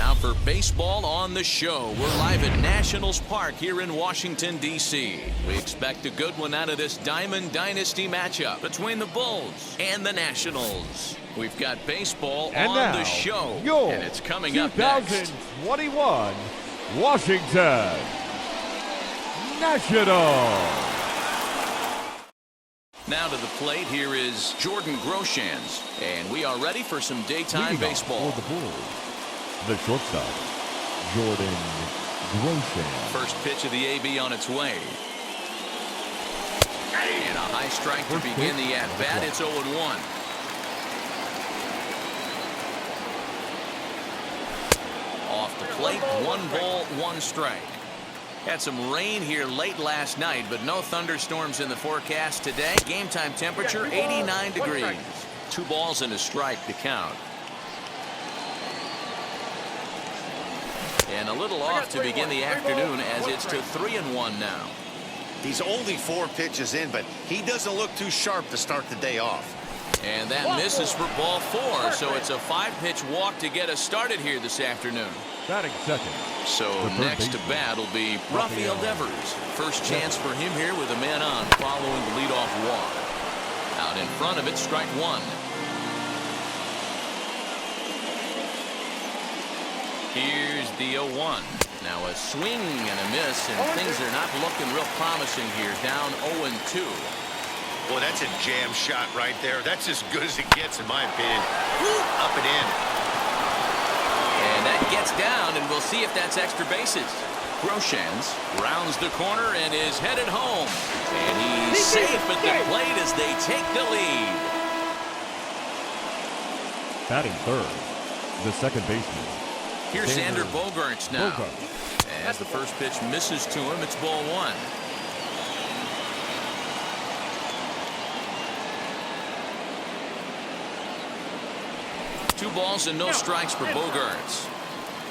Now for baseball on the show. We're live at Nationals Park here in Washington, D.C. We expect a good one out of this Diamond Dynasty matchup between the Bulls and the Nationals. We've got baseball and on now, the show, and it's coming up next. 2021 Washington Nationals. Now to the plate, here is Jordan Groshans, and we are ready for some daytime baseball. For the Bulls, the shortstop, Jordan Groshans. First pitch of the AB on its way. And a high strike to begin the at-bat. It's 0-1. Off the plate, 1 ball, 1 strike. Had some rain here late last night, but no thunderstorms in the forecast today. Game time temperature 89 degrees. 2 balls and a strike to count. And a little off to begin the afternoon as it's to 3-1 now. He's only 4 pitches in, but he doesn't look too sharp to start the day off. And that misses for ball 4, so it's a 5-pitch walk to get us started here this afternoon. Batting second. So next to bat will be Rafael Devers. First chance for him here with a man on following the leadoff walk. Out in front of it, strike 1. Here's the 0-1. Now a swing and a miss, and things are not looking real promising here. Down 0-2. Well, that's a jam shot right there. That's as good as it gets, in my opinion. Up and in. And that gets down, and we'll see if that's extra bases. Groshans rounds the corner and is headed home. And he's safe at the plate as they take the lead. Batting third, the second baseman. Here's Xander Bogaerts now. As the first pitch misses to him, it's ball 1. Two balls and no strikes for Bogaerts.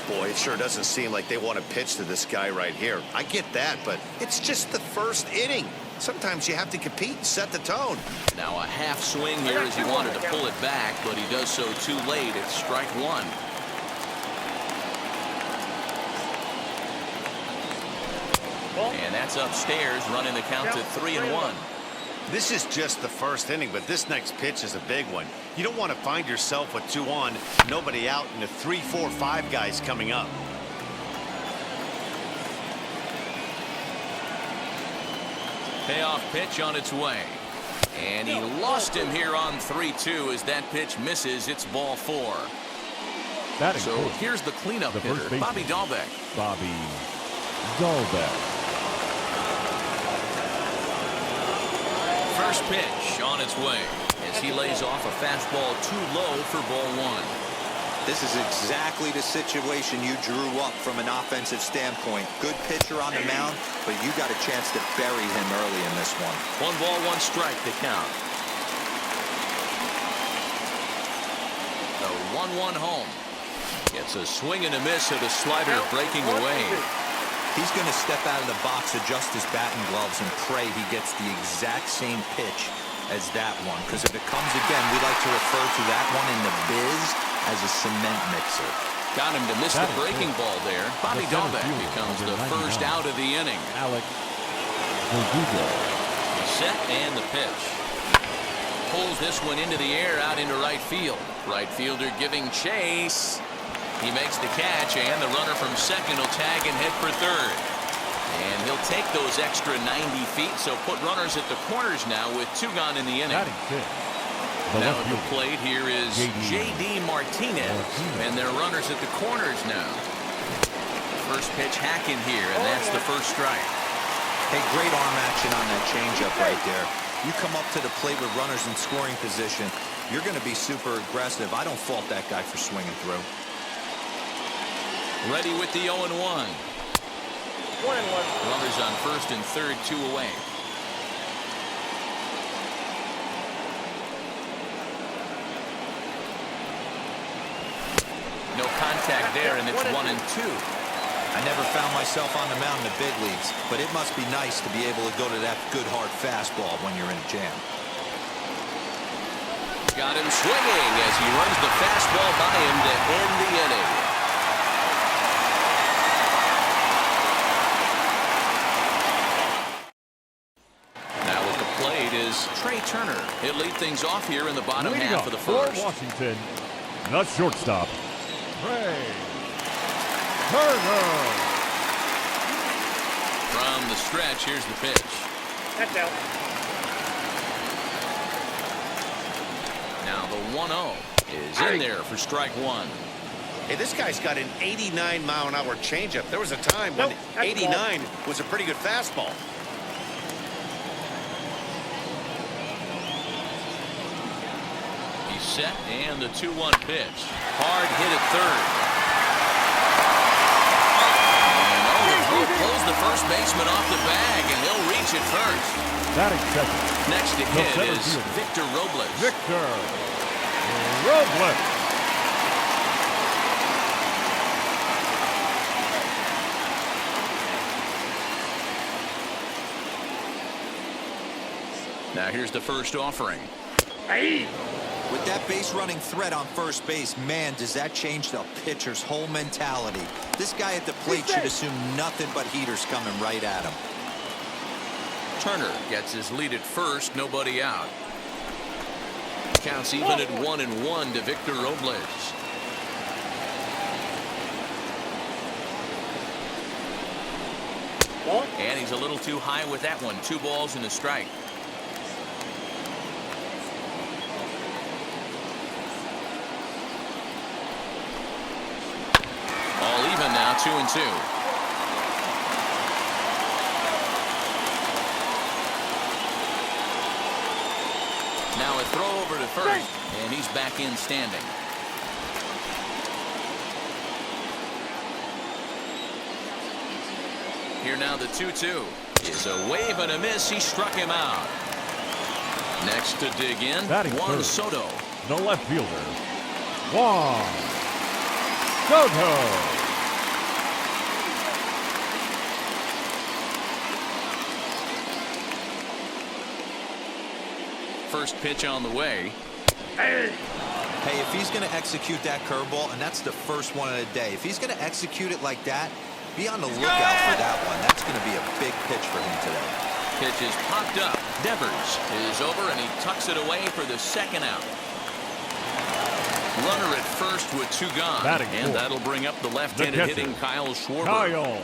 Boy, it sure doesn't seem like they want to pitch to this guy right here. I get that, but it's just the first inning. Sometimes you have to compete and set the tone. Now a half swing here as he wanted to pull it back, but he does so too late. It's strike 1. And that's upstairs, running the count to 3-1. This is just the first inning, but this next pitch is a big one. You don't want to find yourself with 2 on, nobody out, and the 3, 4, 5 guys coming up. Payoff pitch on its way. And he lost him here on 3-2 as that pitch misses. It's ball 4. So here's the cleanup hitter, Bobby Dahlbeck. Bobby Dahlbeck. First pitch on its way as he lays off a fastball too low for ball 1. This is exactly the situation you drew up from an offensive standpoint. Good pitcher on the mound, but you got a chance to bury him early in this one. 1 ball, 1 strike to count. The 1-1 home. Gets a swing and a miss at a slider breaking away. He's going to step out of the box, adjust his batting gloves, and pray he gets the exact same pitch as that one. Because if it comes again, we like to refer to that one in the biz as a cement mixer. Got him to miss the breaking ball there. Bobby Dahlbeck becomes the first out of the inning. Alex. Set and the pitch. Pulls this one into the air out into right field. Right fielder giving chase. He makes the catch, and the runner from second will tag and head for third. And he'll take those extra 90 feet, so put runners at the corners now with 2 gone in the inning. Now at the plate, here is J.D. Martinez, and they're runners at the corners now. First pitch hacking here, and that's the first strike. Hey, great arm action on that changeup right there. You come up to the plate with runners in scoring position, you're going to be super aggressive. I don't fault that guy for swinging through. Ready with the 0-1. Runners on first and third, 2 away. No contact there, and it's 1-2. I never found myself on the mound in the big leagues, but it must be nice to be able to go to that good hard fastball when you're in a jam. Got him swinging as he runs the fastball by him to end the inning. Turner. He'll lead things off here in the bottom Leading half up of the for first. Washington, the shortstop, Turner. From the stretch, here's the pitch. That's out. Now the 1-0 is in there for strike one. Hey, this guy's got an 89-mile-an-hour changeup. There was a time when 89 was a pretty good fastball. He's set, and the 2-1 pitch. Hard hit at third. And the throw pulls the first baseman off the bag, and he'll reach it first. Batting second, Next to the hit center is fielder, Victor Robles. Victor Robles. Now here's the first offering. With that base running threat on first base, man, does that change the pitcher's whole mentality. This guy at the plate should assume nothing but heaters coming right at him. Turner gets his lead at first, nobody out. Counts even at 1-1 to Victor Robles. And he's a little too high with that one. 2 balls and a strike. All even now, 2-2. Now a throw over to first, and he's back in standing. Here now the 2-2 is a wave and a miss. He struck him out. Next to dig in, Batting Juan third, Soto. the left fielder, Juan Soto. First pitch on the way. Hey, if he's going to execute that curveball, and that's the first one of the day, if he's going to execute it like that, be on the lookout for that one. That's going to be a big pitch for him today. Pitch is popped up. Devers is over, and he tucks it away for the second out. Runner at first with 2 gone. Batting And fourth, that'll bring up the left-handed catcher, hitting Kyle Schwarber. Kyle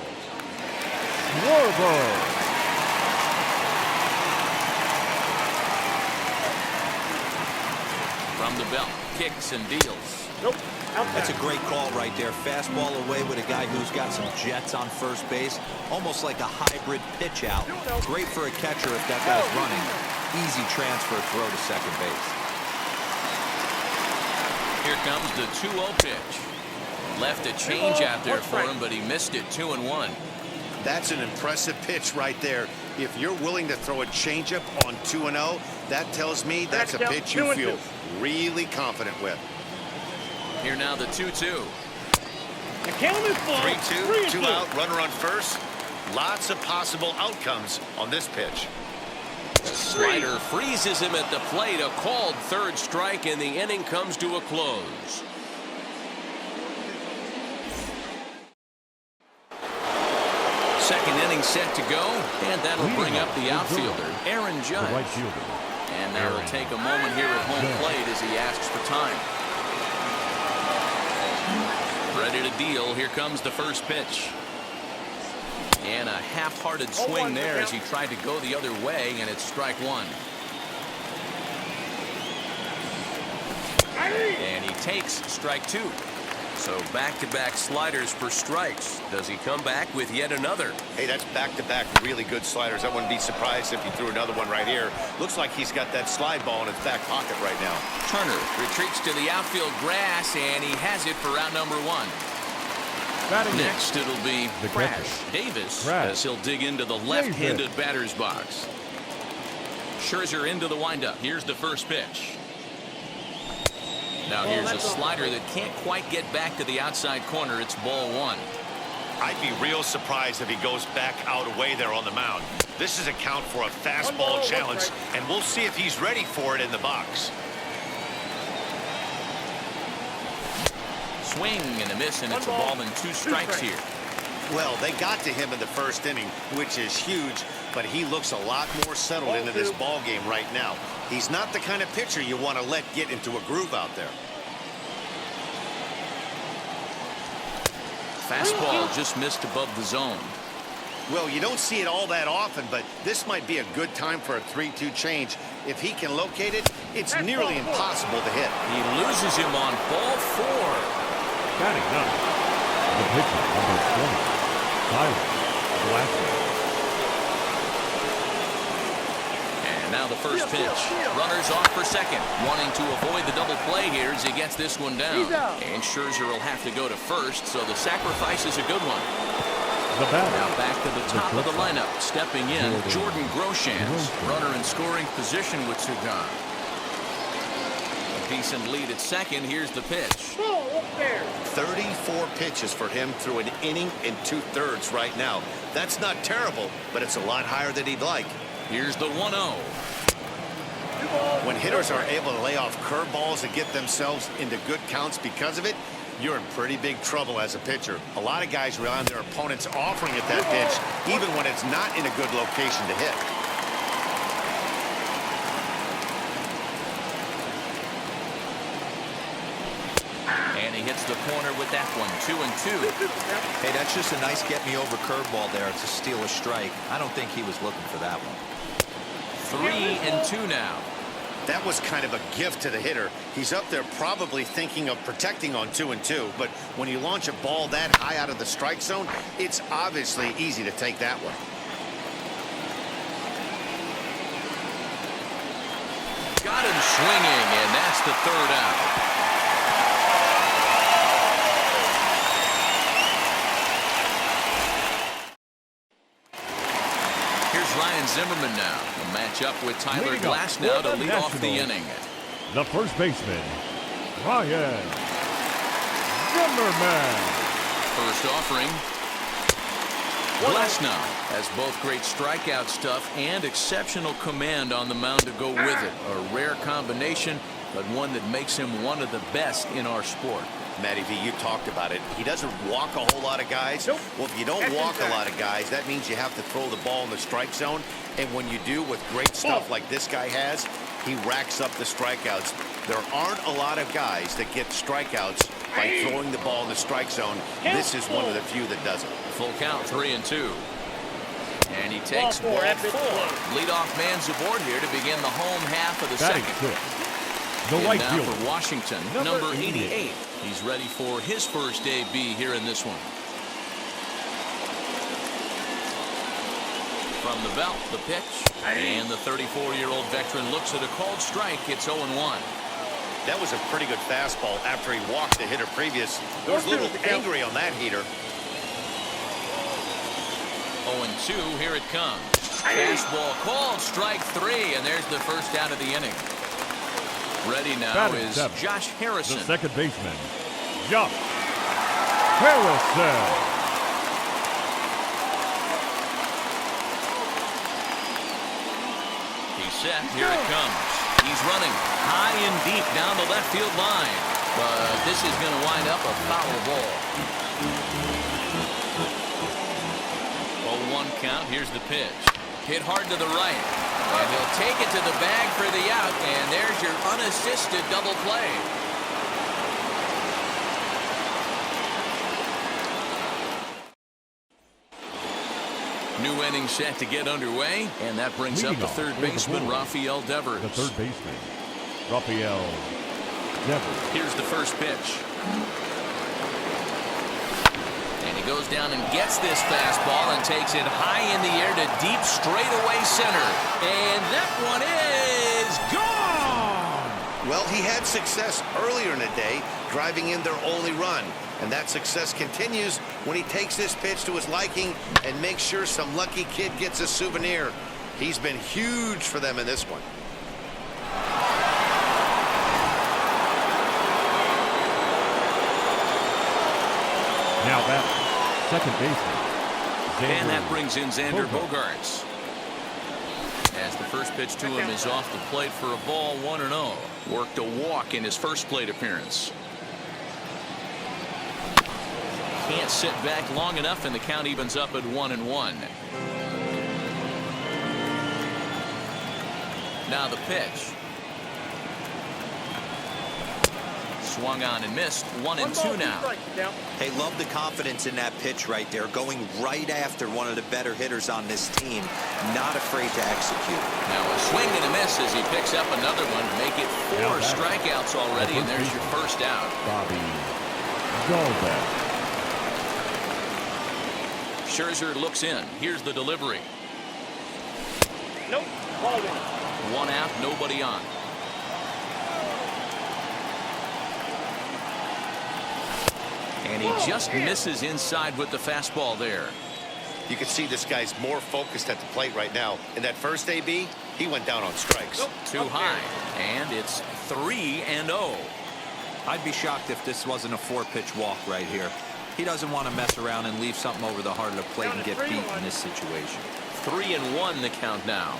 Schwarber. From the belt, kicks and deals. Nope. That's a great call right there. Fastball away with a guy who's got some jets on first base. Almost like a hybrid pitch out. Great for a catcher if that guy's running. Easy transfer throw to second base. Here comes the 2-0 pitch. Left a change out there for him, but he missed it. 2-1. That's an impressive pitch right there. If you're willing to throw a changeup on 2-0, that tells me that's a pitch you feel really confident with. Here now the 2-2. The count is full. 3-2, 2 out, runner on first. Lots of possible outcomes on this pitch. Slider freezes him at the plate. A called third strike, and the inning comes to a close. Second inning set to go, and that'll bring up the outfielder, Aaron Judge. The right fielder. And now he'll take a moment here at home plate as he asks for time. Ready to deal. Here comes the first pitch. And a half-hearted swing there as he tried to go the other way, and it's strike one. And he takes strike 2. So back-to-back sliders for strikes. Does he come back with yet another? Hey, that's back-to-back really good sliders. I wouldn't be surprised if he threw another one right here. Looks like he's got that slide ball in his back pocket right now. Turner retreats to the outfield grass, and he has it for out number 1. Next, it'll be Crash Davis as he'll dig into the left-handed batter's box. Scherzer into the windup. Here's the first pitch. Now here's a slider that can't quite get back to the outside corner. It's ball 1. I'd be real surprised if he goes back out away there on the mound. This is a count for a fastball challenge, and we'll see if he's ready for it in the box. Swing and a miss, and it's a ball and 2 strikes here. Well, they got to him in the first inning, which is huge, but he looks a lot more settled into this ball game right now. He's not the kind of pitcher you want to let get into a groove out there. Fastball just missed above the zone. Well, you don't see it all that often, but this might be a good time for a 3-2 change. If he can locate it, it's nearly impossible to hit. He loses him on ball 4. Batting up, the pitcher, number 20, Tyler Glasnow. And now the first pitch. Runners off for second. Wanting to avoid the double play here as he gets this one down. And Scherzer will have to go to first, so the sacrifice is a good one. The batter. Now back to the top of the lineup. Stepping in, Jordan Groshans. Runner in scoring position with Sugan. A decent lead at second. Here's the pitch. 34 pitches for him through an inning and 2/3 right now. That's not terrible, but it's a lot higher than he'd like. Here's the 1-0. When hitters are able to lay off curveballs and get themselves into good counts because of it, you're in pretty big trouble as a pitcher. A lot of guys rely on their opponents offering at that pitch, even when it's not in a good location to hit. And he hits the corner with that one. 2-2. Hey, that's just a nice get-me-over curveball there. It's a steal a strike. I don't think he was looking for that one. 3-2 now. That was kind of a gift to the hitter. He's up there probably thinking of protecting on 2-2, but when you launch a ball that high out of the strike zone, it's obviously easy to take that one. Got him swinging, and that's the 3rd out. Ryan Zimmerman now. A matchup with Tyler Glasnow to lead off the inning. The first baseman, Ryan Zimmerman. First offering. Glasnow has both great strikeout stuff and exceptional command on the mound to go with it. A rare combination, but one that makes him one of the best in our sport. Matty V, you talked about it. He doesn't walk a whole lot of guys. Well, if you don't walk a lot of guys, that means you have to throw the ball in the strike zone. And when you do with great stuff like this guy has, he racks up the strikeouts. There aren't a lot of guys that get strikeouts by throwing the ball in the strike zone. This is one of the few that does it. Full count, 3-2. And he takes ball 4. Leadoff man's aboard here to begin the home half of the second. The right now fielder, for Washington, number 88. He's ready for his first AB here in this one. From the belt, the pitch. And the 34-year-old veteran looks at a called strike. It's 0-1. That was a pretty good fastball after he walked the hitter previous. He was a little angry on that heater. 0-2, here it comes. Fastball called, strike 3, and there's the first out of the inning. Ready now is Josh Harrison. The second baseman, Josh Harrison. He's set. Here it comes. He's running high and deep down the left field line. But this is going to wind up a foul ball. 0-1 count. Here's the pitch. Hit hard to the right. And he'll take it to the bag for the out, and there's your unassisted double play. New inning set to get underway, and that brings up the third baseman, Rafael Devers. The third baseman, Rafael Devers. Here's the first pitch. Goes down and gets this fastball and takes it high in the air to deep straightaway center. And that one is gone! Well, he had success earlier in the day, driving in their only run. And that success continues when he takes this pitch to his liking and makes sure some lucky kid gets a souvenir. He's been huge for them in this one. Now that second baseman. And that brings in Xander Bogaerts. As the first pitch to him is off the plate for a ball, 1-0. Worked a walk in his first plate appearance. Can't sit back long enough, and the count evens up at 1-1. Now the pitch. Swung on and missed. 1-2 now. Hey, love the confidence in that pitch right there. Going right after one of the better hitters on this team. Not afraid to execute. Now a swing and a miss as he picks up another one. Make it 4 strikeouts already, and there's your first out. Bobby Goldberg. Scherzer looks in. Here's the delivery. Nope. Ball one. 1 out, nobody on. And he just misses inside with the fastball there. You can see this guy's more focused at the plate right now. In that first AB, he went down on strikes. Nope. Too high. And it's 3-0. I'd be shocked if this wasn't a 4-pitch walk right here. He doesn't want to mess around and leave something over the heart of the plate and get beat in this situation. 3-1 the count now.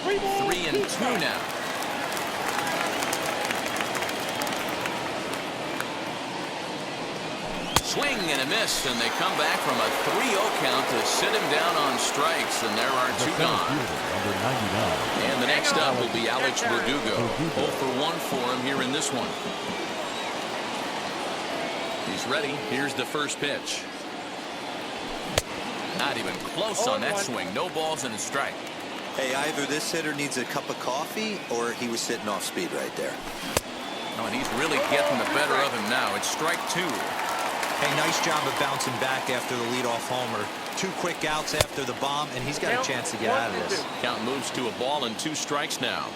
3-2 now. Swing and a miss, and they come back from a 3-0 count to sit him down on strikes, and there are 2 gone. Number 99. And the next up will be Alex Verdugo. 0 for 1 for him here in this one. He's ready. Here's the first pitch. Not even close on that swing. No balls and a strike. Hey, either this hitter needs a cup of coffee or he was sitting off speed right there. Oh, and he's really getting the better of him now. It's strike 2. Hey, nice job of bouncing back after the leadoff homer. 2 quick outs after the bomb, and he's got a chance to get out of this. Count moves to a ball and 2 strikes now.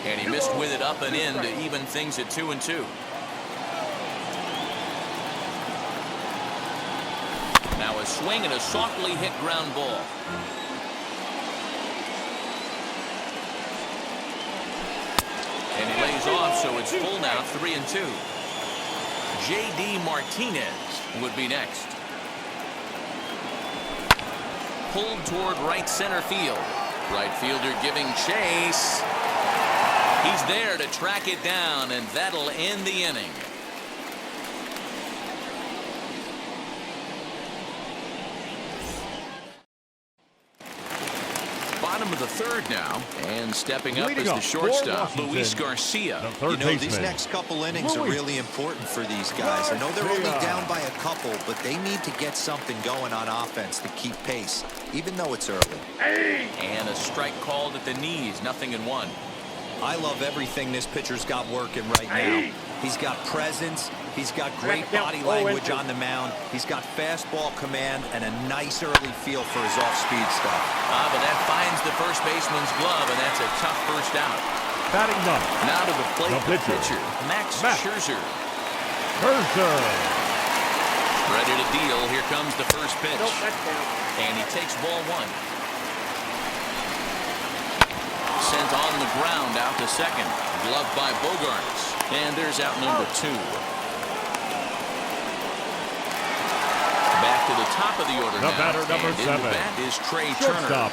And he missed with it up and in to even things at 2-2. Now a swing and a softly hit ground ball. And he lays off, so it's full now, 3-2. J.D. Martinez would be next. Pulled toward right center field. Right fielder giving chase. He's there to track it down, and that'll end the inning. Bottom of the 3rd now, and stepping up is the shortstop, Luis Garcia. You know, these next couple innings are really important for these guys. I know they're only down by a couple, but they need to get something going on offense to keep pace, even though it's early. And a strike called at the knees, 0-1. I love everything this pitcher's got working right now. He's got presence. He's got great body language on the mound. He's got fastball command and a nice early feel for his off-speed stuff. But that finds the first baseman's glove, and that's a tough first out. Batting ninth. Now to the plate, the pitcher, Max Scherzer. Ready to deal. Here comes the first pitch. Nope, that's down. And he takes ball 1. Sent on the ground out to second. Gloved by Bogarts. And there's out number 2. Back to the top of the order now. Batter number 7. In the bat is Trey Turner. Shortstop.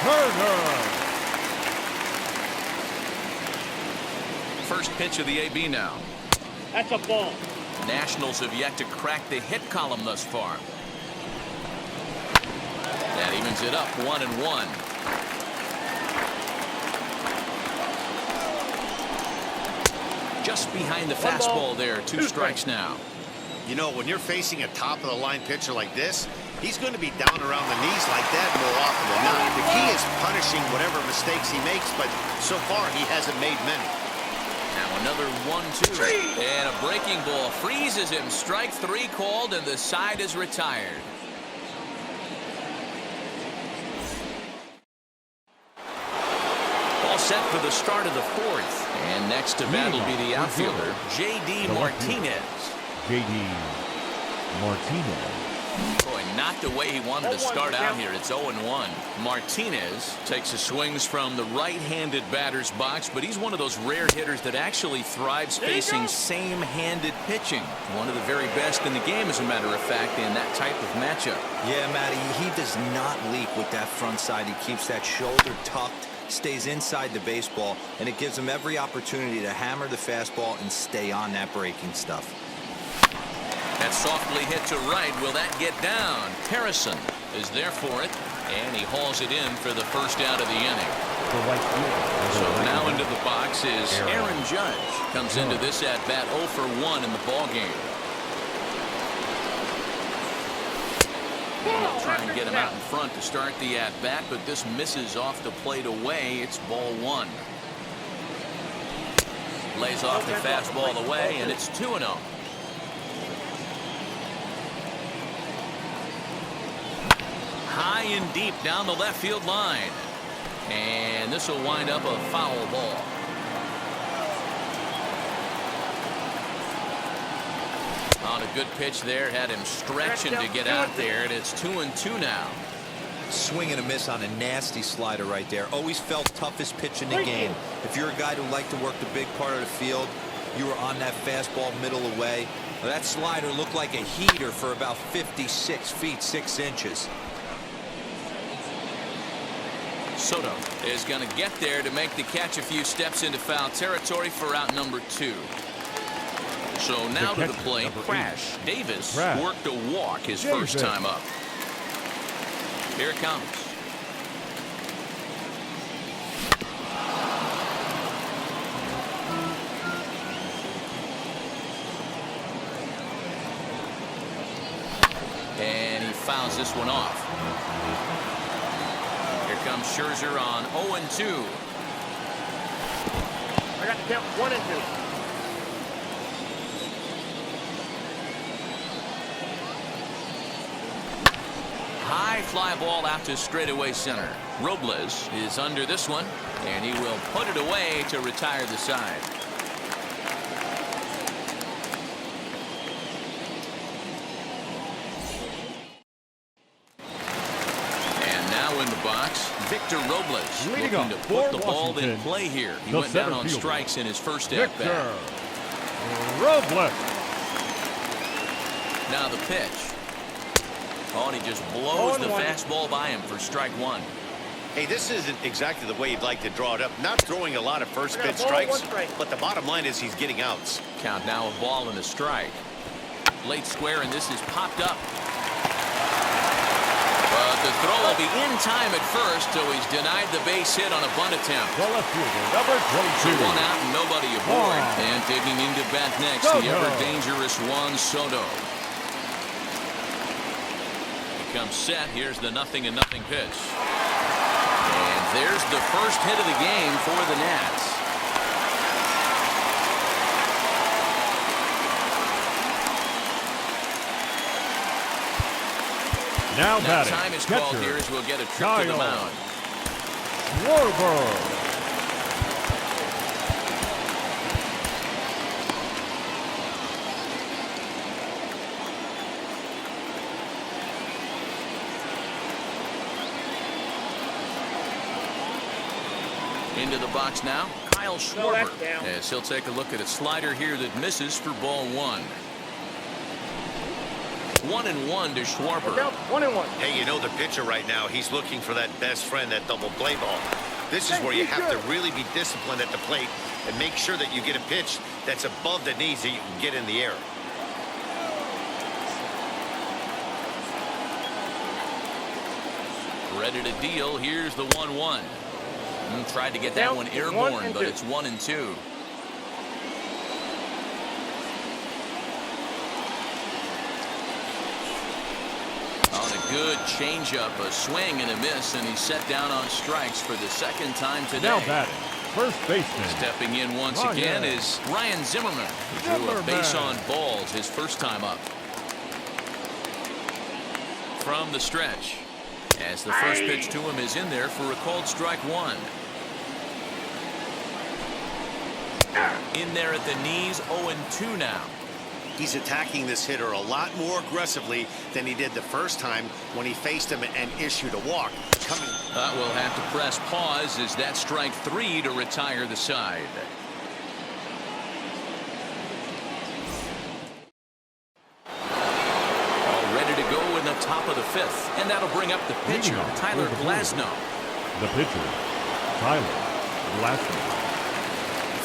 Turner. First pitch of the AB now. That's a ball. Nationals have yet to crack the hit column thus far. That evens it up, 1-1. Just behind the fastball there, 2 strikes now. You know, when you're facing a top-of-the-line pitcher like this, he's going to be down around the knees like that more often than not. The key is punishing whatever mistakes he makes, but so far he hasn't made many. Now another 1-2. And a breaking ball freezes him. Strike 3 called, and the side is retired. All set for the start of the 4th. And next to bat will be the outfielder, J.D. Martinez. J.D. Martinez. Boy, not the way he wanted to start out here. It's 0-1. Martinez takes his swings from the right-handed batter's box, but he's one of those rare hitters that actually thrives facing same-handed pitching. One of the very best in the game, as a matter of fact, in that type of matchup. Yeah, Matty, he does not leak with that front side. He keeps that shoulder tucked. stays inside the baseball, and it gives him every opportunity to hammer the fastball and stay on that breaking stuff. That's softly hit to right. Will that get down? Harrison is there for it, and he hauls it in for the first out of the inning. So now into the box is Aaron Judge. Comes into this at bat 0 for 1 in the ball game. Try and get him out in front to start the at bat, but this misses off the plate away. It's ball 1. Lays off the fastball away, and it's 2-0. High and deep down the left field line. And this will wind up a foul ball. On a good pitch there, had him stretching to get out there, and it's 2-2 now. Swing and a miss on a nasty slider right there. Always felt toughest pitch in the game. If you're a guy who liked to work the big part of the field, you were on that fastball middle away. Well, that slider looked like a heater for about 56 feet 6 inches. Soto is going to get there to make the catch a few steps into foul territory for out number 2. So now to the plate, Crash Davis worked a walk his first time up. Here it comes. And he fouls this one off. Here comes Scherzer on 0-2. I got the count 1-2. High fly ball out to straightaway center. Robles is under this one, and he will put it away to retire the side. And now in the box, Victor Robles looking to put the ball in play here. He went down on strikes in his first at bat. Robles. Now the pitch. Oh, and he just blows the fastball by him for strike 1. Hey, this isn't exactly the way you'd like to draw it up. Not throwing a lot of first pitch strikes, but the bottom line is he's getting outs. Count now a ball and a strike. Late square, and this is popped up. But the throw will be in time at first, so he's denied the base hit on a bunt attempt. The left fielder, number 22. 1 out and nobody aboard. And taking into bat next, the ever-dangerous Juan Soto. Comes set. Here's the 0-0 pitch. And there's the first hit of the game for the Nats. Now batting. Time is called here as we'll get a trip to the mound. Schwarber. Into the box now, Kyle Schwarber, as he'll take a look at a slider here that misses for ball 1. 1-1 to Schwarber. 1-1. Hey, you know the pitcher right now, he's looking for that best friend, that double play ball. This is where you have to really be disciplined at the plate and make sure that you get a pitch that's above the knees that you can get in the air. Ready to deal. Here's the 1-1. Tried to get that one airborne, but it's 1-2. On a good changeup, a swing and a miss, and he's set down on strikes for the second time today. Now batting, first baseman. Stepping in once again is Ryan Zimmerman, who drew a base on balls his first time up. From the stretch, as the first pitch to him is in there for a called strike 1. In there at the knees, 0-2 now. He's attacking this hitter a lot more aggressively than he did the first time when he faced him and issued a walk. We'll have to press pause as that strike 3 to retire the side. All ready to go in the top of the 5th, and that'll bring up the pitcher, Tyler Glasnow. The pitcher, Tyler Glasnow.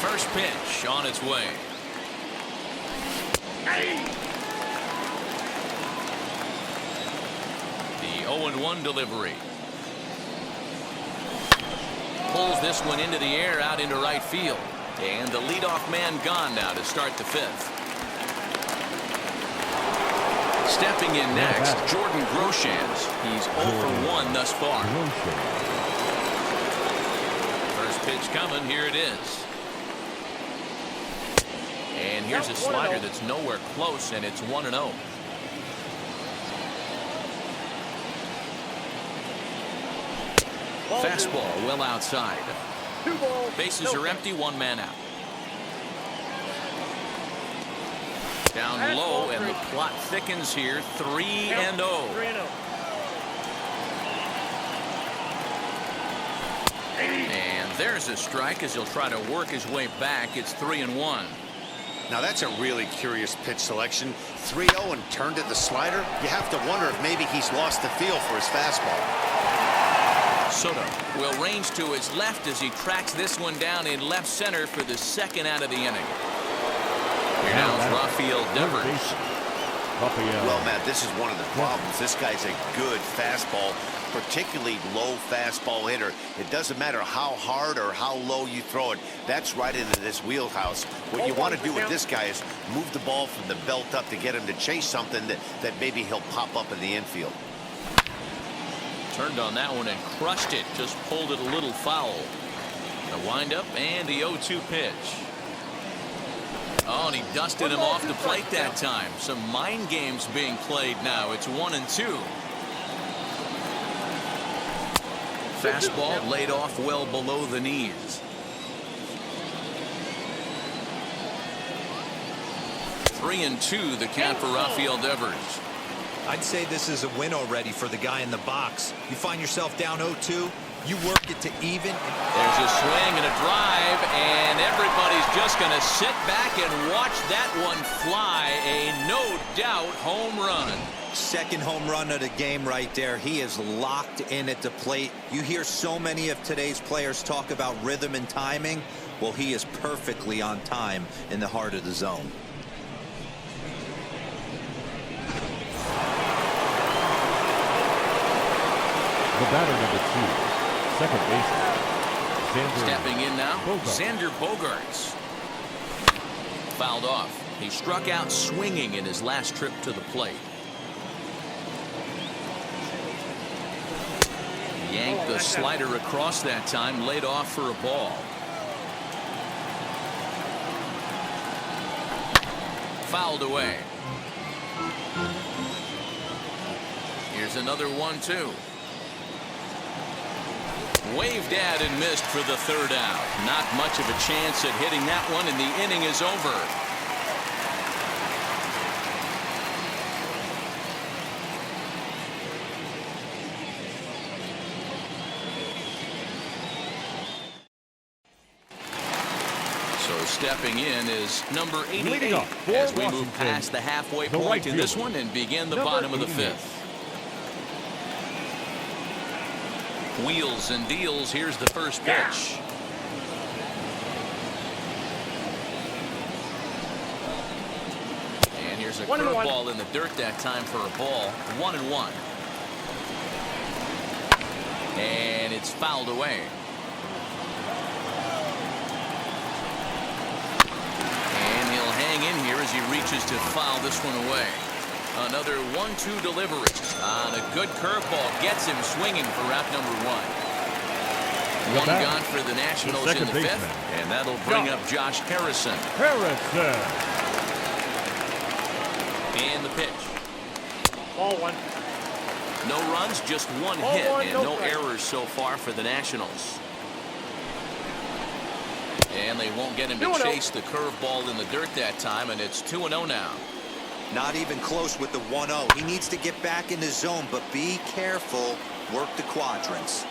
First pitch on its way. The 0-1 delivery. Pulls this one into the air out into right field. And the leadoff man gone now to start the fifth. Stepping in next, Jordan Groshans. He's 0 for 1 thus far. First pitch coming. Here it is. And here's a slider that's nowhere close, and it's 1-0. Fastball well outside. Bases are empty, one man out. Down low, and the plot thickens here. 3-0. And there's a strike as he'll try to work his way back. It's 3-1. Now that's a really curious pitch selection. 3-0 and turned at the slider. You have to wonder if maybe he's lost the feel for his fastball. Soto will range to his left as he tracks this one down in left center for the second out of the inning. Here now is Rafael Devers. Well, Matt, this is one of the problems. This guy's a good fastball, particularly low fastball hitter. It doesn't matter how hard or how low you throw it. That's right into this wheelhouse. What you want to do with this guy is move the ball from the belt up to get him to chase something that maybe he'll pop up in the infield. Turned on that one and crushed it. Just pulled it a little foul. The windup and the 0-2 pitch. Oh, and he dusted him off the plate that time. Some mind games being played now. It's 1-2. Fastball laid off well below the knees. 3-2 the count for Rafael Devers. I'd say this is a win already for the guy in the box. You find yourself down 0-2, you work it to even. There's a swing and a drive, and everybody's just going to sit back and watch that one fly. A no doubt home run. Second home run of the game right there. He is locked in at the plate. You hear so many of today's players talk about rhythm and timing. Well, he is perfectly on time in the heart of the zone. The batter number 2, second baseman. Stepping in now, Xander Bogaerts. Fouled off. He struck out swinging in his last trip to the plate. Yanked the slider across that time, laid off for a ball. Fouled away. Here's another 1-2. Waved at and missed for the third out. Not much of a chance at hitting that one, and the inning is over. So stepping in is number 88 as we move past the halfway point in this one and begin the bottom of the fifth. Wheels and deals. Here's the first pitch. And here's a curveball in the dirt that time for a ball. 1-1. And it's fouled away. And he'll hang in here as he reaches to foul this one away. Another 1-2 delivery on a good curveball gets him swinging for out number 1. One gone for the Nationals in the fifth, and that'll bring up Josh Harrison. And the pitch. Ball 1. No runs, just one hit, and no errors so far for the Nationals. And they won't get him to chase the curveball in the dirt that time, and it's 2-0 now. Not even close with the 1-0. He needs to get back in the zone, but be careful. Work the quadrants.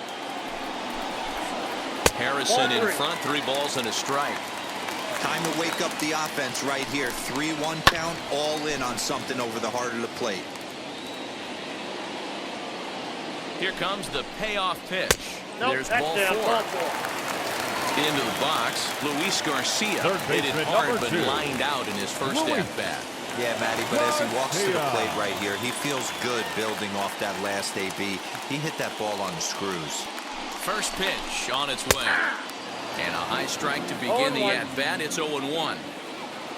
Harrison in front, 3 balls and a strike. Time to wake up the offense right here. 3-1 count, all in on something over the heart of the plate. Here comes the payoff pitch. Nope, There's that's ball down, 4. ball 4. Into the box, Luis Garcia Third hit it baseman, hard number but 2. lined out in his first Luis. at-bat. Yeah, Matty, but as he walks to the Garcia. plate right here, he feels good building off that last AB. He hit that ball on the screws. First pitch on its way. And a high strike to begin the 0-1. at-bat. It's 0-1.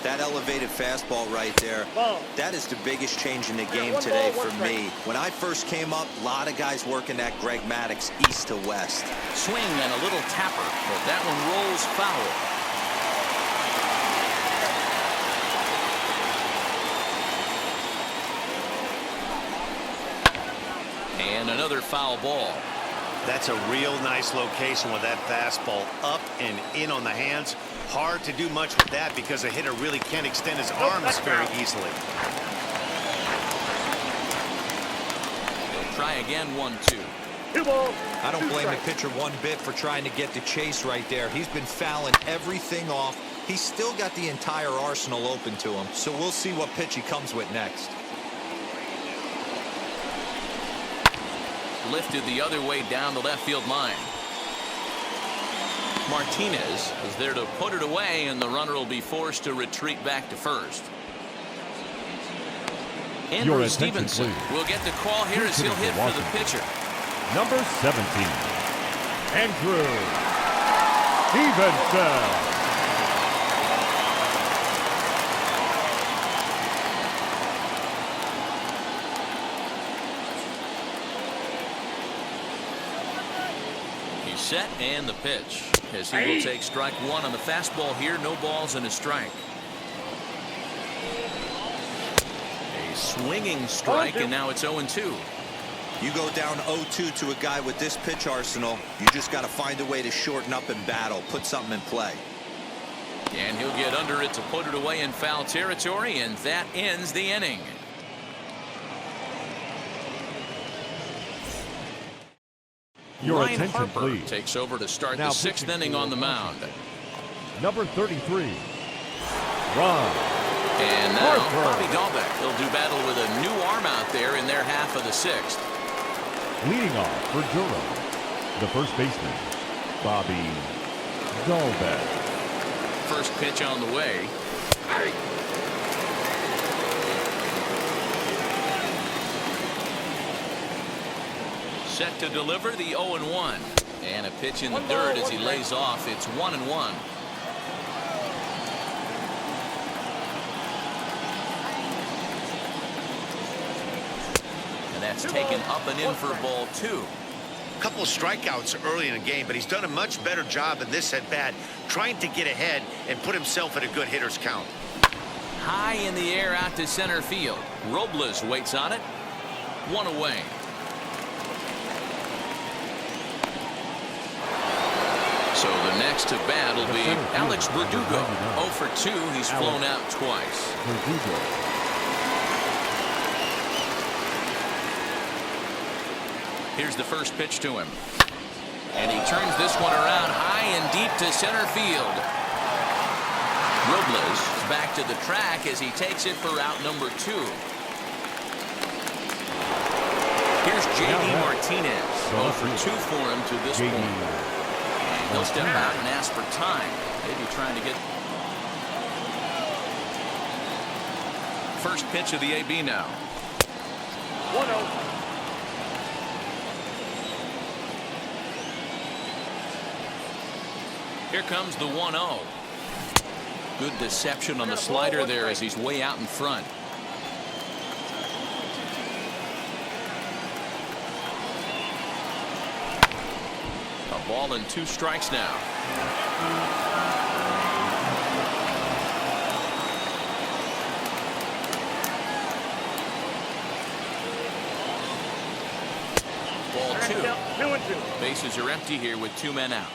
That elevated fastball right there, Ball. that is the biggest change in the game one today ball, for one me. When I first came up, a lot of guys working that Greg Maddux east to west. Swing and a little tapper, but that one rolls foul. And another foul ball. That's a real nice location with that fastball up and in on the hands. Hard to do much with that because a hitter really can't extend his arms that's very foul. easily. He'll try again, 1-2. 2 balls. I don't 2 blame the strikes. pitcher one bit for trying to get the chase right there. He's been fouling everything off. He's still got the entire arsenal open to him, so we'll see what pitch he comes with next. Lifted the other way down the left field line. Martinez is there to put it away, and the runner will be forced to retreat back to first. Your Andrew attention, Stevenson please. will get the call here as he'll hit for the pitcher. Number 17, Andrew Stevenson. He's set and the pitch as he will take strike 1 on the fastball here. No balls and a strike. A swinging strike, and now it's 0-2. You go down 0-2 to a guy with this pitch arsenal, you just got to find a way to shorten up and battle, put something in play. And he'll get under it to put it away in foul territory, and that ends the inning. Your Ryan attention, Harper please. takes over to start Now the 6th pitching inning for on the mound. Number 33, Ron. And now Harper. Bobby Dahlbeck. He'll do battle with a new arm out there in their half of the 6th. Leading off for Durham, the first baseman, Bobby Dahlbeck. First pitch on the way. Set to deliver the 0-1. And a pitch in the dirt as he lays off. It's 1-1. And that's taken up and in for ball 2. A couple of strikeouts early in the game, but he's done a much better job in this at-bat trying to get ahead and put himself at a good hitter's count. High in the air out to center field. Robles waits on it. 1 away. So the next to bat will be Alex Verdugo. 0 for 2. He's flown out twice. Verdugo. Here's the first pitch to him. And he turns this one around high and deep to center field. Robles is back to the track as he takes it for route number 2. Here's J.D. Martinez. 0 for 2 for him to this point. And he'll step out and ask for time. Maybe trying to get first pitch of the AB now. 1-0. Here comes the 1-0. Good deception on the slider there as he's way out in front. A ball and 2 strikes now. Ball 2. 2-2. Bases are empty here with 2 men out.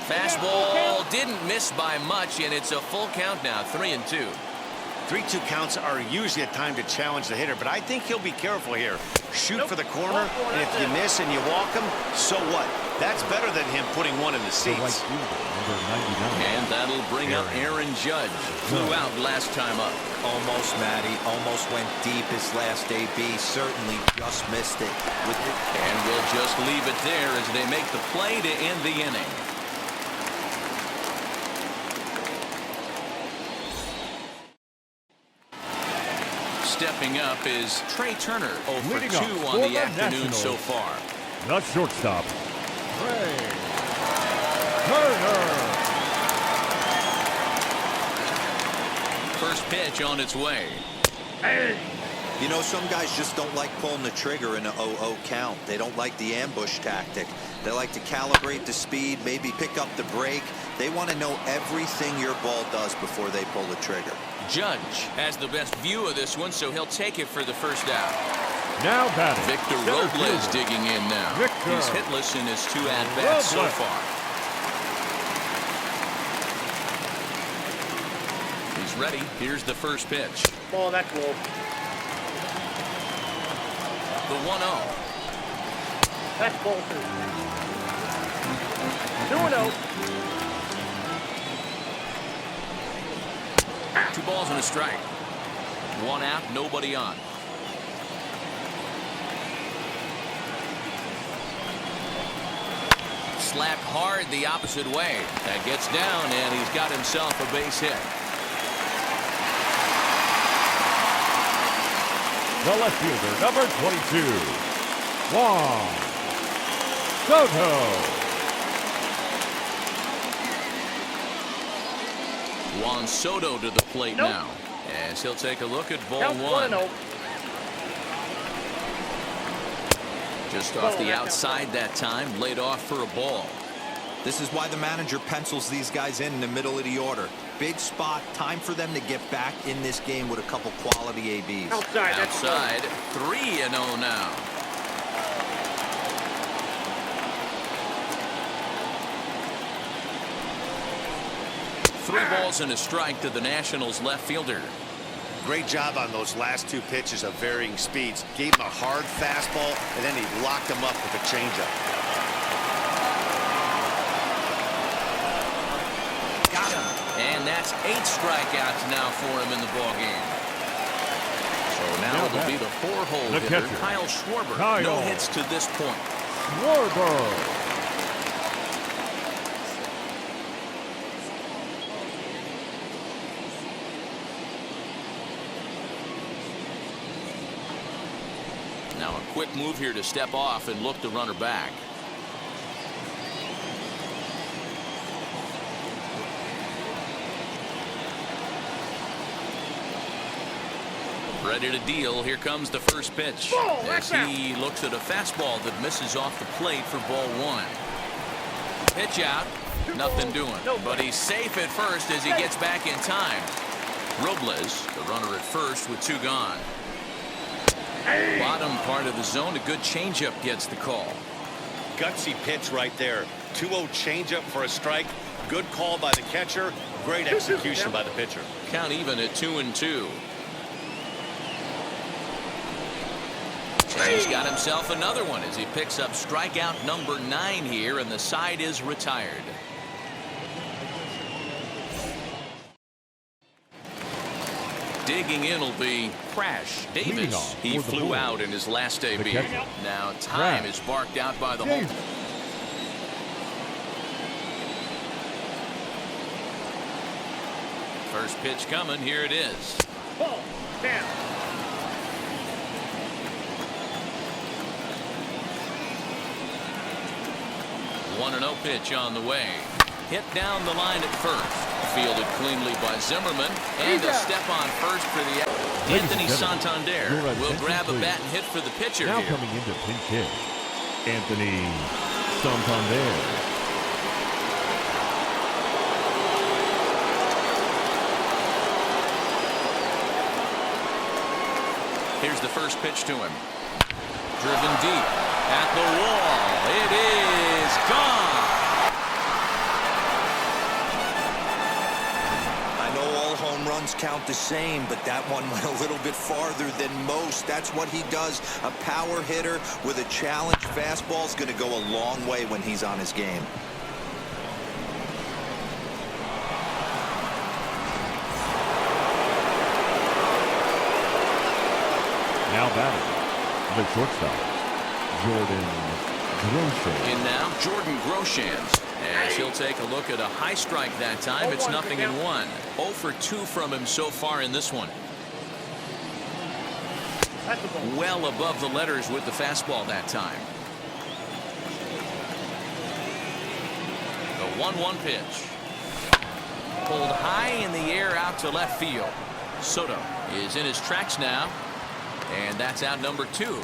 Fastball didn't miss by much, and it's a full count now, 3-2. 3-2 counts are usually a time to challenge the hitter, but I think he'll be careful here. Shoot for the corner, and if you miss and you walk him, so what? That's better than him putting one in the The right seats. fielder, number 99. And that'll bring up Aaron Judge. Flew out last time up. Almost, Matty. Almost went deep his last AB. Certainly just missed it. And we'll just leave it there as they make the play to end the inning. Stepping up is Trey Turner. 0 for Leading 2 off on for the the afternoon Nationals. so far. The shortstop, Trey Turner. First pitch on its way. You know, some guys just don't like pulling the trigger in an 0-0 count. They don't like the ambush tactic. They like to calibrate the speed, maybe pick up the brake. They want to know everything your ball does before they pull the trigger. Judge has the best view of this one, so he'll take it for the first out. Now batting, Victor center Robles fielder, digging in now. Victor He's hitless in his 2 at-bats so Robles. far. He's ready. Here's the first pitch. Ball, that's low. The 1-0. That's ball 2. 2-0. 2 balls and a strike. 1 out, nobody on. Slapped hard the opposite way. That gets down, and he's got himself a base hit. the left fielder, number 22, Juan Soto. Juan Soto to the plate now, as he'll take a look at ball Count 1. 1-0. Just off the outside that time, laid off for a ball. This is why the manager pencils these guys in the middle of the order. Big spot, time for them to get back in this game with a couple quality ABs. Outside, that's ball. Outside, 3-0 now. Three balls and a strike to the Nationals left fielder. Great job on those last 2 pitches of varying speeds. Gave him a hard fastball, and then he locked him up with a changeup. Got him. And that's 8 strikeouts now for him in the ballgame. So now it'll be the 4-hole The hitter, catcher, Kyle Schwarber. Kyle. No hits to this point. Schwarber. Now a quick move here to step off and look the runner back. Ready to deal. Here comes the first pitch. Ball, As that's he looks at a fastball that misses off the plate for ball 1. Pitch out. Nothing doing. But he's safe at first as he gets back in time. Robles, the runner at first with 2 gone. Bottom part of the zone, a good changeup gets the call. Gutsy pitch right there. 2-0 changeup for a strike. Good call by the catcher. Great execution by the pitcher. Count even at 2-2. He's got himself another one as he picks up strikeout number 9 here, and the side is retired. Digging in will be Crash Leading Davis. off He for the flew Bulls, out in his last AB. catcher, Now time Crash is barked out by the home. Davis. First pitch coming. Here it is. Ball, down. One 1-0 pitch on the way. Hit down the line at first. Fielded cleanly by Zimmerman. And a step on first for the Ladies Anthony and gentlemen, Santander your will attention, grab a please. bat and hit for the pitcher Now here. coming into pinch hit, Anthony Santander. Here's the first pitch to him. Driven deep at the wall. It is gone. I know all home runs ones count the same, but that one went a little bit farther than most. That's what he does. A power hitter with a challenge fastball is going to go a long way when he's on his game. Now batting, the shortstop, Jordan Groshans. In now, Jordan Groshans. As he'll take a look at a high strike that time. It's 0-1. 0 for 2 from him so far in this one. That's a ball. Well above the letters with the fastball that time. The 1-1 pitch. Pulled high in the air out to left field. Soto is in his tracks now. And that's out number 2.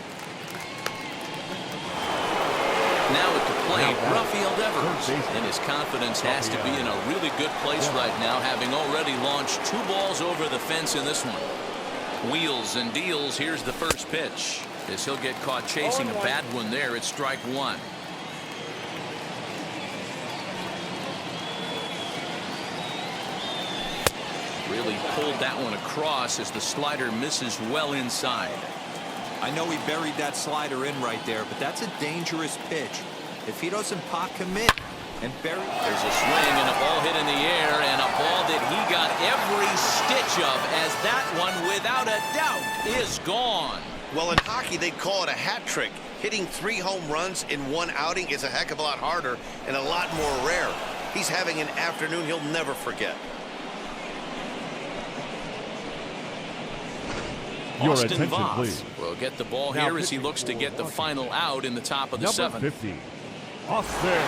Now at the plate, Rafael Devers. And his confidence has to be in a really good place right now, having already launched 2 balls over the fence in this one. Wheels and deals. Here's the first pitch. As he'll get caught chasing a bad one there, it's strike 1. Really pulled that one across as the slider misses well inside. I know he buried that slider in right there, but that's a dangerous pitch. If he doesn't pot commit and bury... There's a swing and a ball hit in the air, and a ball that he got every stitch of, as that one, without a doubt, is gone. Well, in hockey, they'd call it a hat trick. Hitting 3 home runs in one outing is a heck of a lot harder and a lot more rare. He's having an afternoon he'll never forget. Your Austin attention, Voth please. will get the ball Now here as he pitching looks to get the final out in the top of the Number 7th. 50, Austin.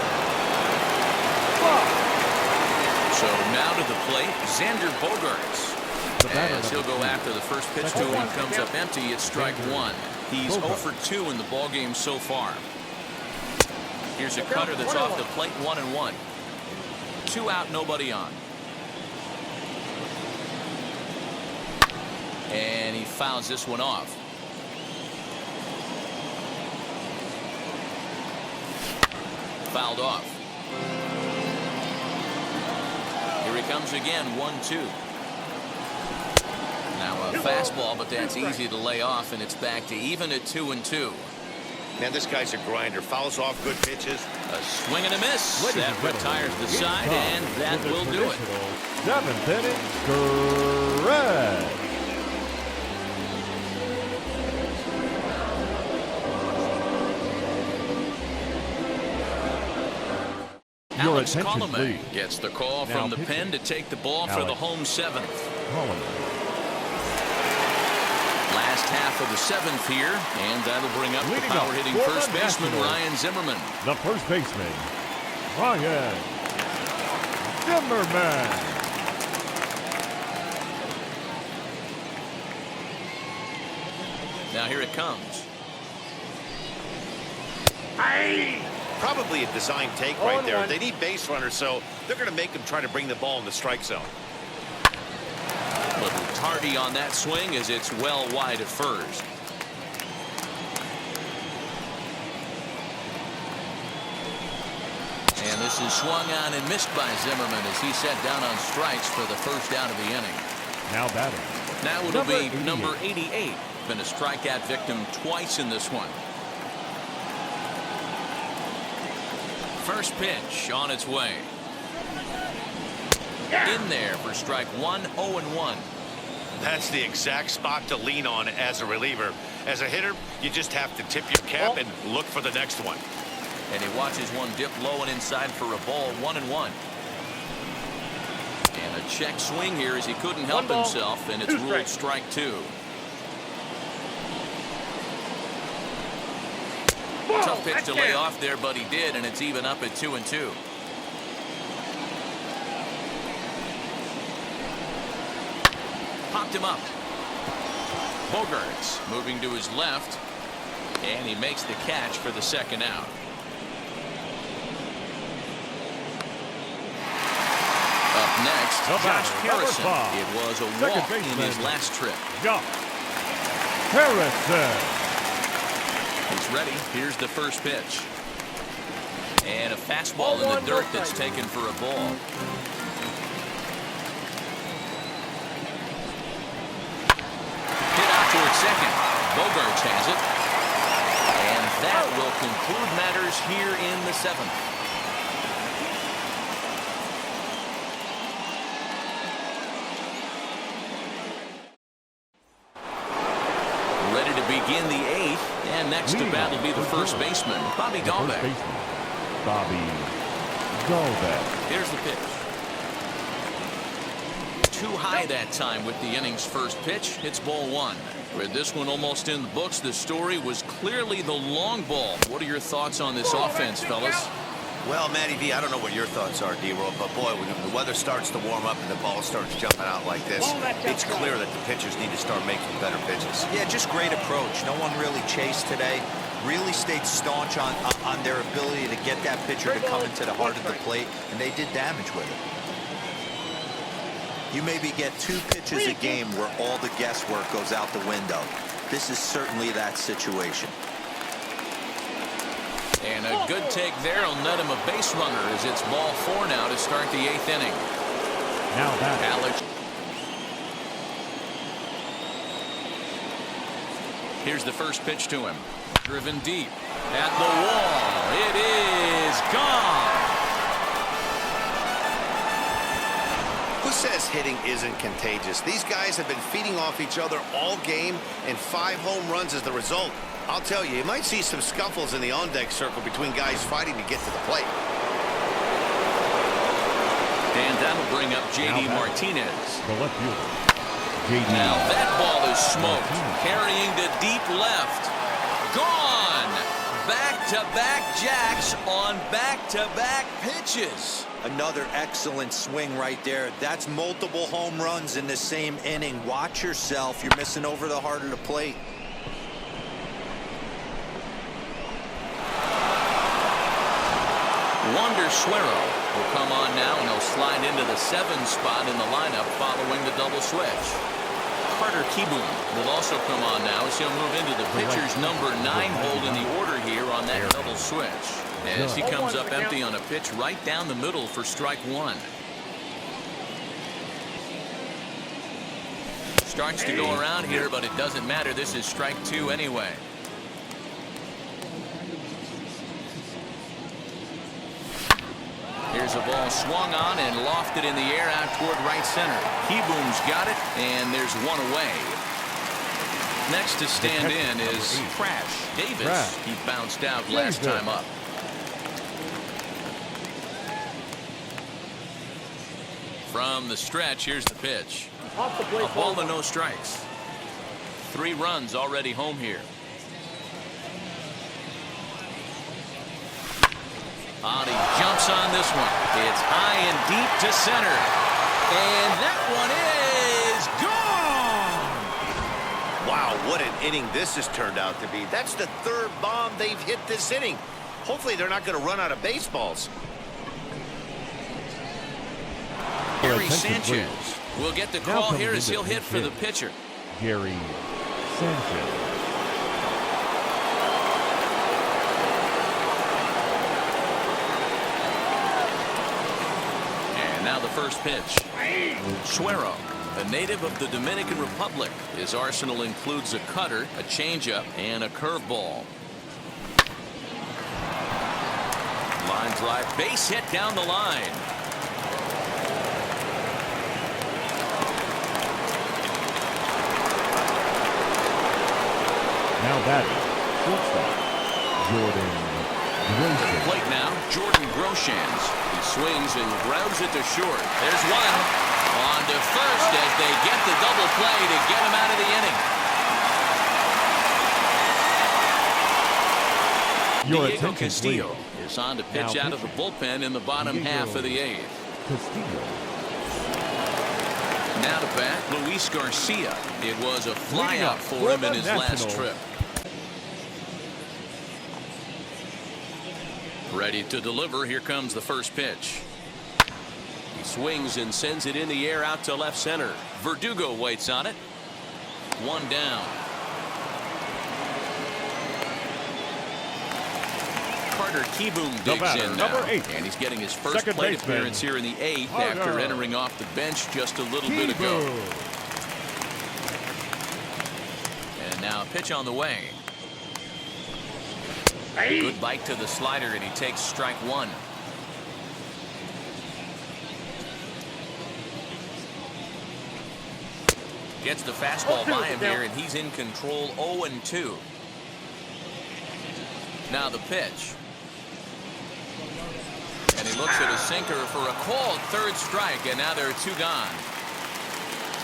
So now to the plate, Xander Bogaerts. As he'll go after the first pitch to him, comes up empty. It's strike 1. He's 0 for 2 in the ball game so far. Here's a cutter that's off the plate, 1-1. 2 out, nobody on. And he fouls this one off. Fouled off. Here he comes again, 1-2. Now a fastball, but that's easy to lay off, and it's back to even at 2-2. Man, this guy's a grinder. Fouls off good pitches. A swing and a miss. That retires the side, and that will do it. 7th inning, correct. Your Alex attention, Colomé please. gets the call Now from the pitching. pen to take the ball for the Alex. home 7th. Colomé. Last half of the 7th here, and that'll bring up the Leading power up hitting for first the baseman Nationals. Ryan Zimmerman. The first baseman, Ryan Zimmerman. Now here it comes. Probably a design take right there. They need base runners, so they're going to make him try to bring the ball in the strike zone. A little tardy on that swing as it's well wide at first. And this is swung on and missed by Zimmerman as he sat down on strikes for the first out of the inning. Now batting. Now it'll be number 88. Been a strikeout victim twice in this one. First pitch on its way. In there for strike 1, 0-1. That's the exact spot to lean on as a reliever. As a hitter, you just have to tip your cap and look for the next one. And he watches one dip low and inside for a ball, 1-1. And a check swing here as he couldn't help himself, and it's ruled strike 2. Tough pitch to lay off there, but he did, and it's even up at 2-2. Popped him up. Bogaerts moving to his left, and he makes the catch for the second out. Up next, Josh Harrison. It was a walk in his last trip. Josh Harrison. He's ready. Here's the first pitch. And a fastball in the dirt that's taken for a ball. second. Bogarts has it. And that will conclude matters here in the seventh. Ready to begin the eighth. And next to bat will be the first baseman, Bobby Dahlbeck. Bobby Dahlbeck. Here's the pitch. Too high that time with the inning's first pitch. It's ball one. With this one almost in the books, the story was clearly the long ball. What are your thoughts on this offense, fellas? Well, Matty V, I don't know what your thoughts are, D-Roll, but boy, when the weather starts to warm up and the ball starts jumping out like this, it's clear that the pitchers need to start making better pitches. Yeah, just great approach. No one really chased today. Really stayed staunch on their ability to get that pitcher to come into the heart of the plate, and they did damage with it. You maybe get 2 pitches a game where all the guesswork goes out the window. This is certainly that situation. And a good take there will net him a base runner as it's ball 4 now to start the 8th inning. Now that Alex. Here's the first pitch to him. Driven deep at the wall. It is gone. Who says hitting isn't contagious? These guys have been feeding off each other all game, and 5 home runs is the result. I'll tell you, you might see some scuffles in the on-deck circle between guys fighting to get to the plate. And that'll bring up J.D. Martinez. the left fielder. J.D. Now that ball is smoked. Carrying to deep left. Gone. Back-to-back jacks on back-to-back pitches. Another excellent swing right there. That's multiple home runs in the same inning. Watch yourself. You're missing over the heart of the plate. Wander Suero will come on now, and he'll slide into the 7 spot in the lineup following the double switch. Carter Kieboom will also come on now as he'll move into the pitcher's number 9 hold in the order here on that double switch. As he comes up empty on a pitch right down the middle for strike 1. Starts to go around here, but it doesn't matter. This is strike 2 anyway. Here's a ball swung on and lofted in the air out toward right center. Kieboom's got it, and there's one away. Next to stand in is Crash Davis. He bounced out last time up. From the stretch, here's the pitch. A ball and no strikes. 3 runs already home here. He jumps on this one. It's high and deep to center. And that one is gone. Wow, what an inning this has turned out to be. That's the 3rd bomb they've hit this inning. Hopefully they're not going to run out of baseballs. Gary Sanchez will get the call here as he'll hit for the pitcher. Gary Sanchez. Now the first pitch. Suero, a native of the Dominican Republic. His arsenal includes a cutter, a changeup, and a curveball. Line drive, base hit down the line. Now batting, shortstop, Jordan Grosjean. Plate now, Jordan Groshans. He swings and grounds it to short. There's one. On to first as they get the double play to get him out of the inning. Diego Castillo is on to pitch out of the bullpen in the bottom half of the 8th. Castillo. Now to bat, Luis Garcia. It was a flyout for him in his last trip. Ready to deliver. Here comes the first pitch. He swings and sends it in the air out to left center. Verdugo waits on it. 1 down. Carter Kieboom digs in now, and he's getting his first plate appearance here in the 8th after entering off the bench just a little bit ago. And pitch on the way. Good bite to the slider, and he takes strike one. Gets the fastball by him here, and he's in control. 0-2. Now the pitch. And he looks at a sinker for a called third strike, and now there are two gone.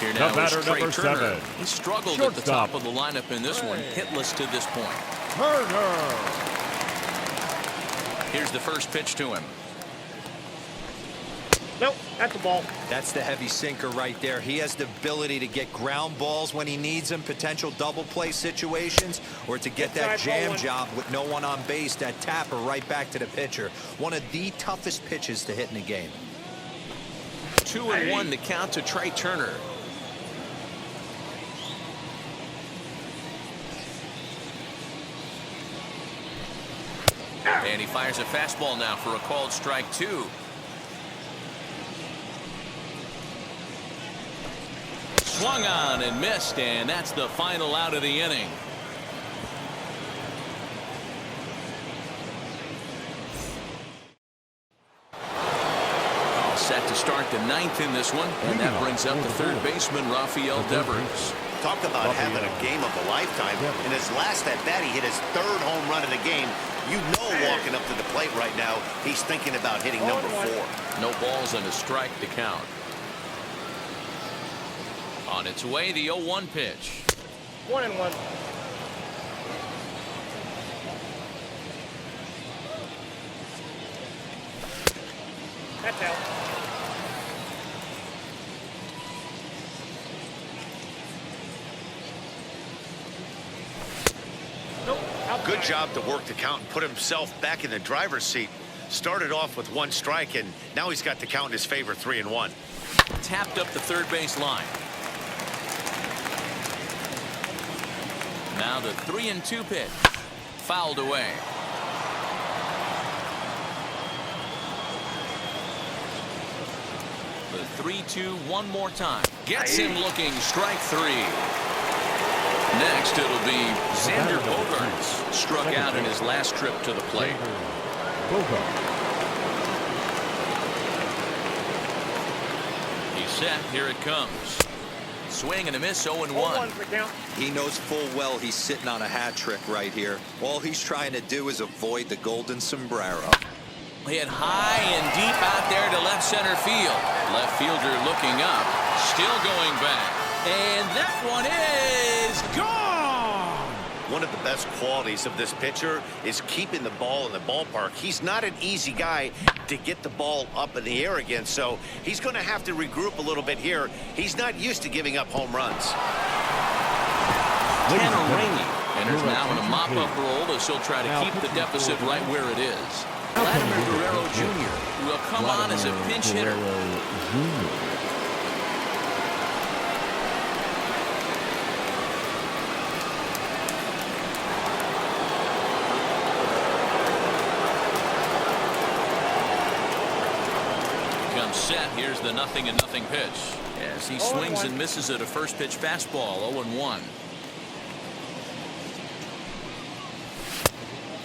Here now is Trey number Turner. 7. He struggled at the top of the lineup in this one, hitless to this point. Turner. Here's the first pitch to him. Nope, that's a ball. That's the heavy sinker right there. He has the ability to get ground balls when he needs them, potential double play situations, or to get that jam job with no one on base, that tapper right back to the pitcher. One of the toughest pitches to hit in the game. 2-1 the count to Trey Turner. And he fires a fastball now for a called strike two. Swung on and missed, and that's the final out of the inning. All set to start the ninth in this one, and that brings up the third baseman, Rafael Devers. Talk about having a game of a lifetime. In his last at bat, he hit his third home run of the game. You know, walking up to the plate right now, he's thinking about hitting number 4. No balls and a strike to count. On its way, the 0-1 pitch. 1-1. That's out. Nope. Outside. Good job to work the count and put himself back in the driver's seat. Started off with 1 strike, and now he's got the count in his favor, 3-1. Tapped up the third base line. Now the 3-2 pitch. Fouled away. The 3-2 one more time. Gets him looking, strike 3. Next it'll be Xander Bogaerts. Struck out in his last trip to the plate. He's set, here it comes. Swing and a miss, 0-1. He knows full well he's sitting on a hat trick right here. All he's trying to do is avoid the golden sombrero. Hit high and deep out there to left center field. Left fielder looking up, still going back. And that one is gone! One of the best qualities of this pitcher is keeping the ball in the ballpark. He's not an easy guy to get the ball up in the air again, so he's going to have to regroup a little bit here. He's not used to giving up home runs. Tanner Rainey enters now in a mop-up role as he'll try to keep the deficit right where it is. Vladimir Guerrero Jr. will come on as a pinch hitter. Comes set. Here's the 0-0 pitch. As he swings and misses at a first pitch fastball. 0-1.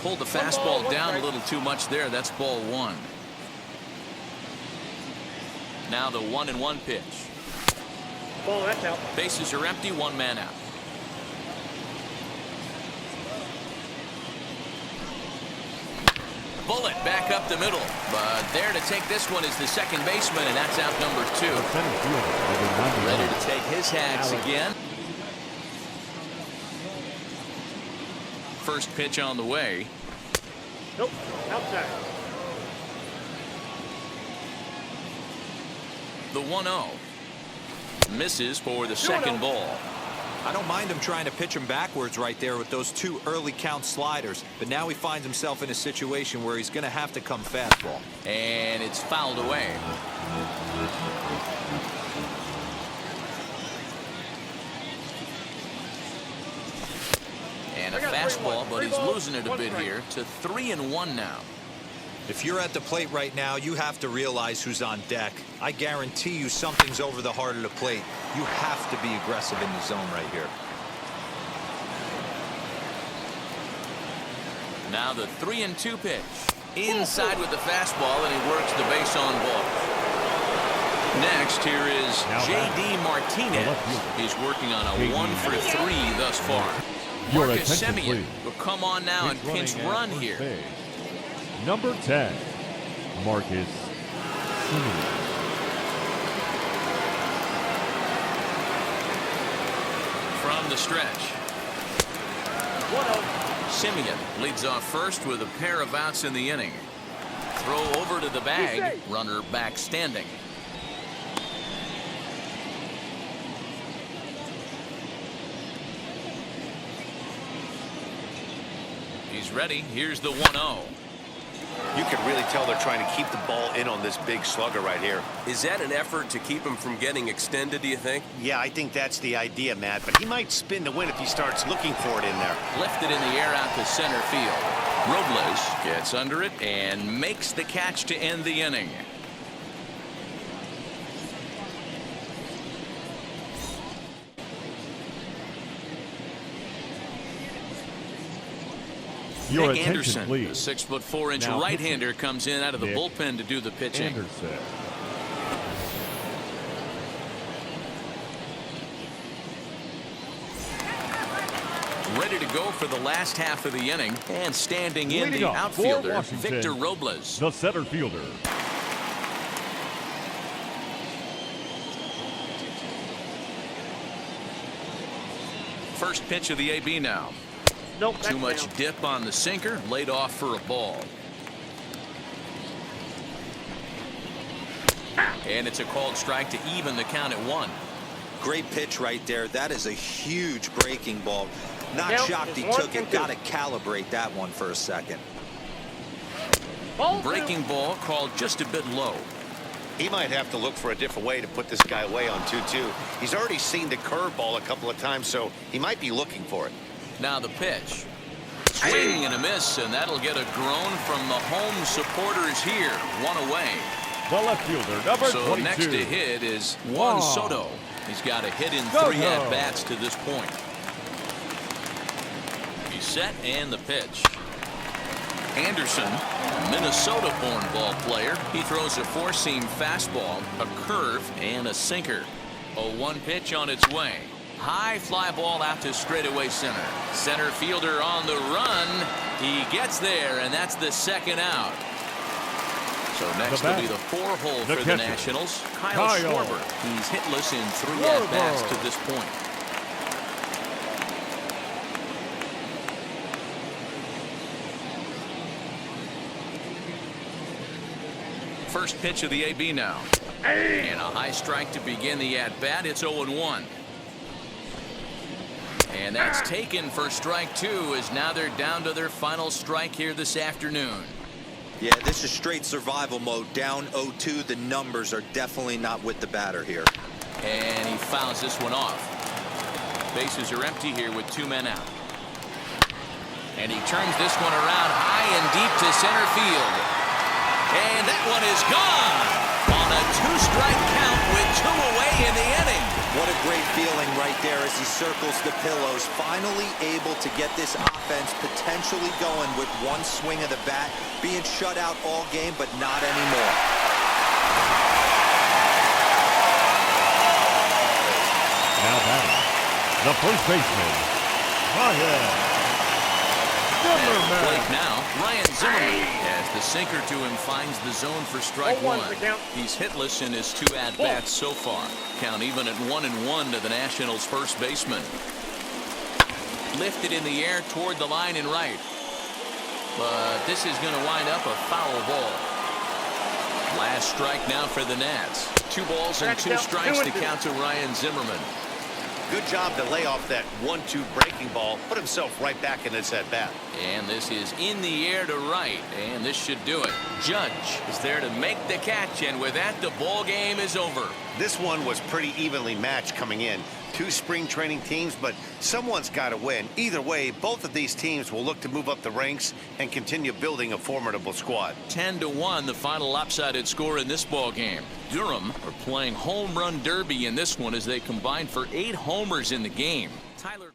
Pulled the fastball down a little too much there. That's ball 1. Now the 1-1 pitch. Ball, that's out. Bases are empty, 1 man out. Bullet back up the middle, but there to take this one is the second baseman, and that's out number 2. Ready to take his hacks again. First pitch on the way. Nope, outside. The 1-0. Misses for the second ball. I don't mind him trying to pitch him backwards right there with those 2 early count sliders, but now he finds himself in a situation where he's going to have to come fastball. And it's fouled away. And a fastball, but he's losing it a bit here to 3-1 now. If you're at the plate right now, you have to realize who's on deck. I guarantee you something's over the heart of the plate. You have to be aggressive in the zone right here. Now the 3-2 pitch. Inside with the fastball, and he works the base on ball. Next, here is J.D. Martinez. He's working on a 1-for-3 thus far. Your Marcus attention, Semien please. will come on now and pinch run here. Base. Number 10, Marcus Semien. From the stretch. 1-0. Semien leads off first with a pair of outs in the inning. Throw over to the bag. Runner back standing. He's ready. Here's the 1-0. You can really tell they're trying to keep the ball in on this big slugger right here. Is that an effort to keep him from getting extended, do you think? Yeah, I think that's the idea, Matt. But he might spin to win if he starts looking for it in there. Lifted in the air out to center field. Robles gets under it and makes the catch to end the inning. Your Nick attention, Anderson, please. the 6'4" Now right-hander, comes in out of the Nick bullpen to do the pitching. Anderson. Ready to go for the last half of the inning, and standing in Leading the off for outfielder, Washington, Victor Robles. The center fielder. First pitch of the AB now. Nope. Too much dip on the sinker, laid off for a ball. And it's a called strike to even the count at 1. Great pitch right there. That is a huge breaking ball. Not Yep, shocked he it's took it. 1-2. Got to calibrate that one for a second. Ball Breaking ball called just a bit low. He might have to look for a different way to put this guy away on 2-2. He's already seen the curveball a couple of times, so he might be looking for it. Now the pitch. Swing and a miss, and that'll get a groan from the home supporters here. 1 away. The left fielder, number So 22. next to hit is Juan Juan Soto. He's got a hit in Soto. 3 at-bats to this point. He's set, and the pitch. Anderson, a Minnesota-born ball player. He throws a 4-seam fastball, a curve, and a sinker. A 1 pitch on its way. High fly ball out to straightaway center. Center fielder on the run. He gets there, and that's the second out. So next will be the 4-hole for the Nationals. Kyle Schwarber. He's hitless in 3 at-bats to this point. First pitch of the AB now. And a high strike to begin the at-bat. It's 0-1. And that's taken for strike 2, as now they're down to their final strike here this afternoon. Yeah, this is straight survival mode. Down 0-2. The numbers are definitely not with the batter here. And he fouls this one off. Bases are empty here with 2 men out. And he turns this one around high and deep to center field. And that one is gone on a 2-strike count with 2 away in the inning. What a great feeling right there as he circles the pillows. Finally able to get this offense potentially going with 1 swing of the bat. Being shut out all game, but not anymore. Now batting, the first baseman, Ryan Zimmerman. Blake now, Ryan Zimmerman, as the sinker to him finds the zone for strike 1. He's hitless in his 2 at-bats so far. Count even at 1-1 to the Nationals' first baseman. Lifted in the air toward the line and right. But this is going to wind up a foul ball. Last strike now for the Nats. 2 balls and 2 strikes to count to Ryan Zimmerman. Good job to lay off that 1-2 breaking ball, put himself right back in this at-bat. And this is in the air to right, and this should do it. Judge is there to make the catch, and with that, the ball game is over. This one was pretty evenly matched coming in. 2 spring training teams, but someone's got to win. Either way, both of these teams will look to move up the ranks and continue building a formidable squad. 10-1, the final lopsided score in this ball game. Durham are playing home run derby in this one as they combine for 8 homers in the game. Tyler